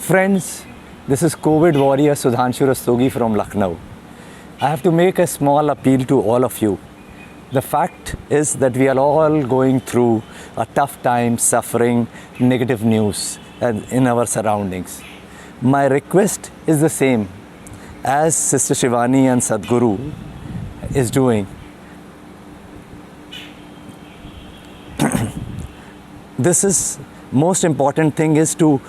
Friends, this is COVID warrior Sudhanshu Rastogi from Lucknow. I have to make a small appeal to all of you. The fact is that we are all going through a tough time, suffering negative news in our surroundings. My request is the same as Sister Shivani and Sadhguru is doing. This is most important thing is to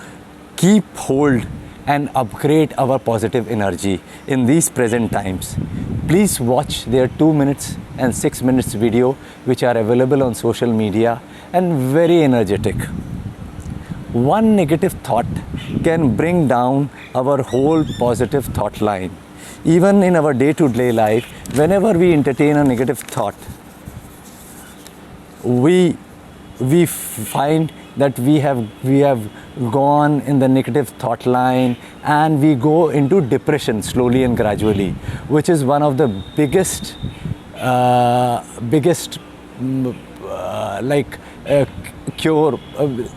keep hold and upgrade our positive energy in these present times. Please watch their 2 minutes and 6 minutes video which are available on social media and very energetic. One negative thought can bring down our whole positive thought line. Even in our day-to-day life, whenever we entertain a negative thought, we find that we have gone in the negative thought line and we go into depression slowly and gradually, which is one of the biggest cure.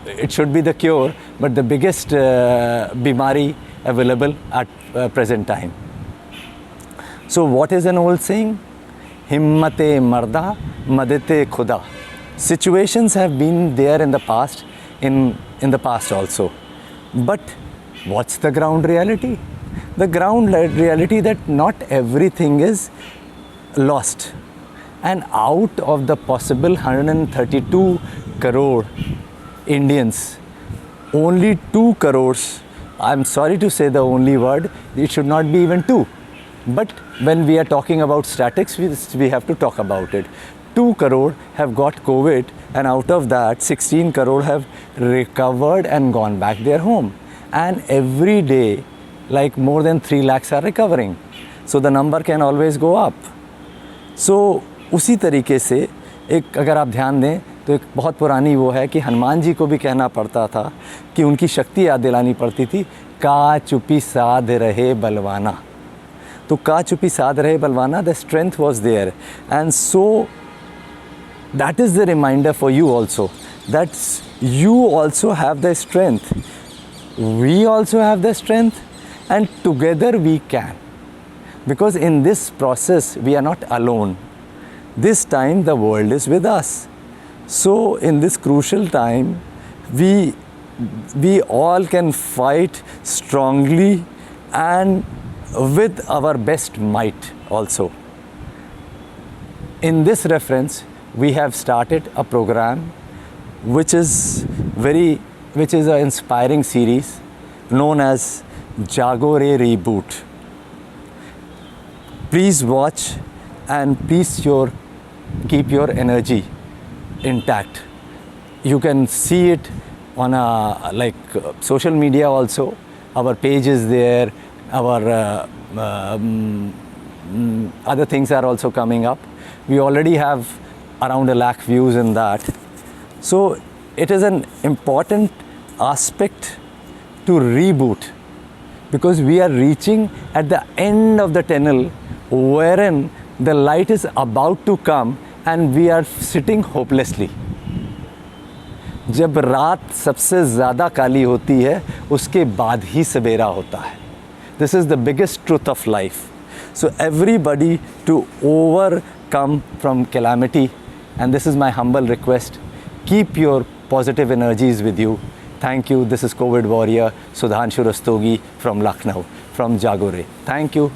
It should be the cure, but the biggest bimari available at present time. So what is an old saying? Himmate marda, madete khuda. Situations have been there in the past, in the past also. But what's the ground reality? The ground reality that not everything is lost. And out of the possible 132 crore Indians, only 2 crores, I'm sorry to say the only word, it should not be even 2. But when we are talking about statistics, we have to talk about it. 2 crore have got COVID, and out of that 16 crore have recovered and gone back their home. And every day, like more than 3 lakhs are recovering. So the number can always go up. So उसी तरीके से एक अगर आप ध्यान दें तो एक बहुत पुरानी वो है कि हनुमान जी को भी कहना पड़ता था कि उनकी शक्ति याद दिलानी पड़ती थी, का चुपी साध रहे बलवाना. तो का चुपी साध रहे Balwana, the strength was there. And so that is the reminder for you also, that you also have the strength. We also have the strength, and together we can. Because in this process, we are not alone. This time, the world is with us. So in this crucial time, we all can fight strongly and with our best might also. In this reference, we have started a program which is an inspiring series known as Jagore Reboot. Please watch and please keep your energy intact. You can see it on social media also. Our page is there. Our other things are also coming up. We already have around 1 lakh views in that. So it is an important aspect to reboot, because we are reaching at the end of the tunnel wherein the light is about to come and we are sitting hopelessly. जब रात सबसे ज़्यादा काली होती है, उसके बाद ही सवेरा होता है. This is the biggest truth of life. So everybody to overcome from calamity, and this is my humble request, keep your positive energies with you. Thank you. This is COVID warrior Sudhanshu Rastogi from Lucknow, from Jagore. Thank you.